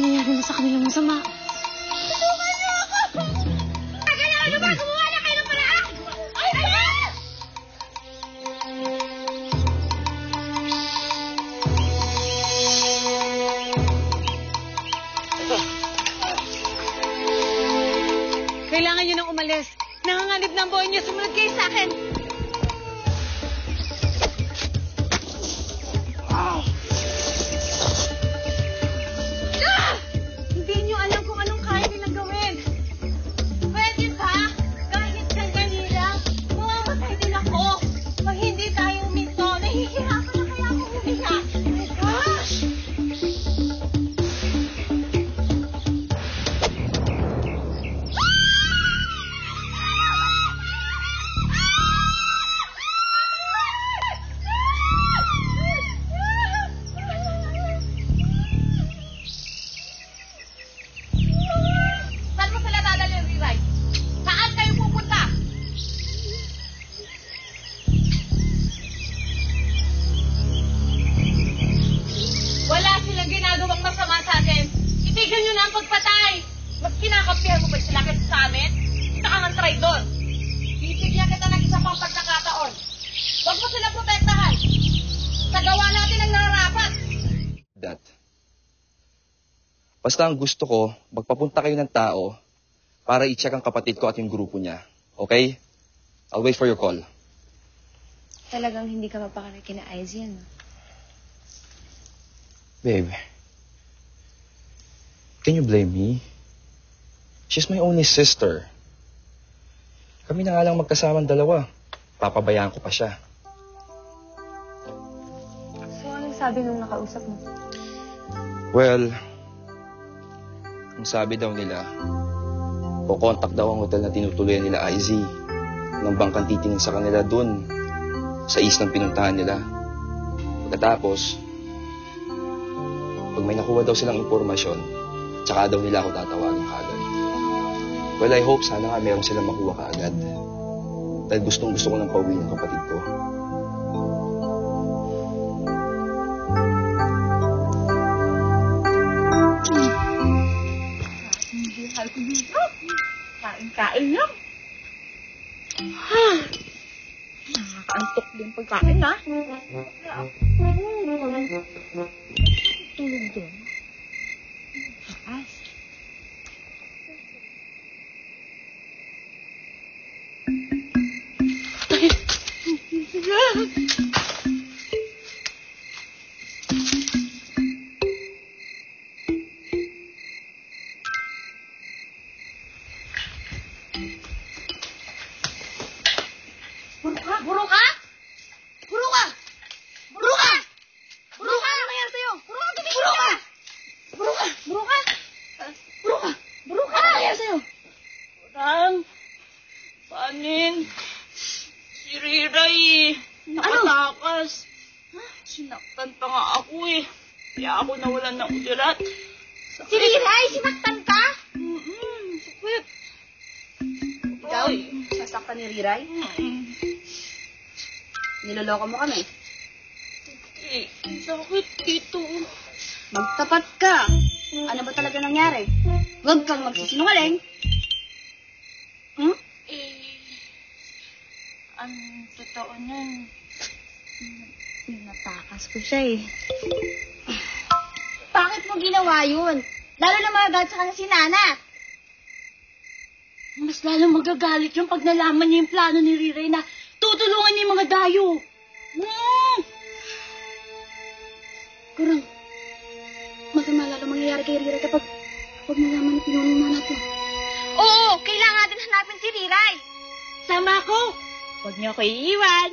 nangyari na sa kanilang masama. Tulungan niyo ako! Taga na ano ba? Gumawa na kayo ng paraan! Ay, ba? Kailangan niyo nang umalis. Nanganganib na ang buhay niyo. Sumunod kayo sa akin. Hindi niyo alam kung anong kaya nilang gawin. Pwede ba? Kahit sandali lang, mamamatay din ako. Pag hindi tayo uminto, nahihirapan na kaya ako humiga. Oh my gosh! Saan mo sila dadalhin, Riray? Saan kayo pupunta? Wala silang ginagawang masama sa atin. Itigil nyo na ang pagpatay. Mas kinakampihan mo ba sila kasi sa amin? Isa kang ang traidor. Bibigyan kita ng isa pang pagkakataon. Huwag mo sila protektahan. Sa gawa natin ang nararapat. That. Basta ang gusto ko, magpapunta kayo ng tao para i-check ang kapatid ko at yung grupo niya. Okay? I'll wait for your call. Talagang hindi ka mapakala kina Izzy, ano? Babe, can you blame me? She's my only sister. Kami na nga lang magkasamang dalawa. Papabayaan ko pa siya. So, anong sabi nung nakausap mo? Well, ang sabi daw nila, kukontak daw ang hotel na tinutuloyan nila Izzy ng bangkang titingin sa kanila dun sa islang pinuntahan nila. Pagkatapos, pag may nakuha daw silang impormasyon, tsaka daw nila ako tatawagin kaagad. Well, I hope sana nga meron silang makuha kaagad. Dahil gustong-gusto ko ng pauwi ng kapatid ko. Mahal ko dito. Kain-kain lang. Nakakaantok din pagkain, ha? Tulog din. Taas. Buro ka? Buro ka? Buro ka? Buro ka? Ano nangyari sa'yo? Buro ka? Buro ka? Buro ka? Buro ka? Buro ka? Buro ka? Ano nangyari sa'yo? Parang, panin, si Riray, nakatakas. Sinaktan pa nga ako eh. Kaya ako nawalan ng udirat. Si Riray, sinaktan ka? Sakit. Ikaw? Sasaktan ni Riray? Niloloko mo kami. Eh, sakit dito. Magtapat ka. Ano ba talaga nangyari? Huwag kang magsisinungaling. Ang totoo niyan, Natakas ko siya eh. Bakit mo ginawa yun? Lalo na magagat sa kanya si Nana. mas lalong magagalit yung pag nalaman niya yung plano ni Riray na tutulungan niya yung mga dayo. Kurang, masama lalo mangyayari kay Riray kapag nalaman na pinununa natin. Oo, kailangan natin hanapin si Riray. Sama ko. Huwag niyo ako iiwan.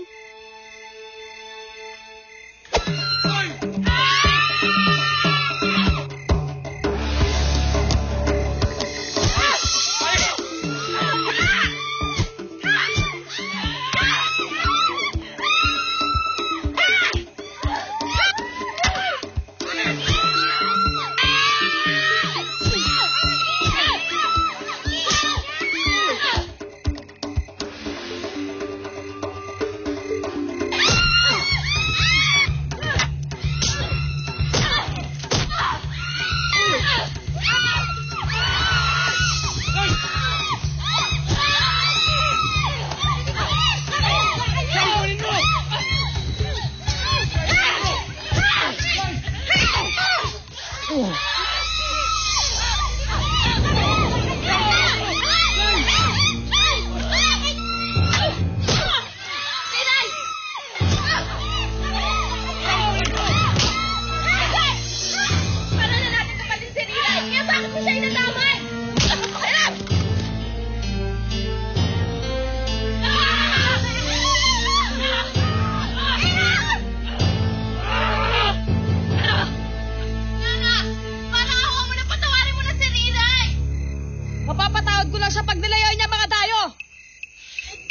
Pinapatawad ko lang siya pag nilayan niya mga tayo.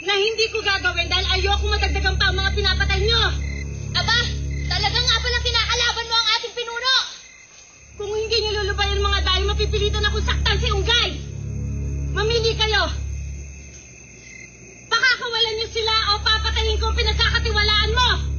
Na hindi ko gagawin dahil ayoko madagdagan pa ang mga pinapatay nyo. Aba, talaga nga palang kinakalaban mo ang ating pinuno. Kung hindi nyo lulubayan mga dayo, mapipilitan akong saktan si Unggay. Mamili kayo. Pakakawalan nyo sila o papatayin ko ang pinagkakatiwalaan mo.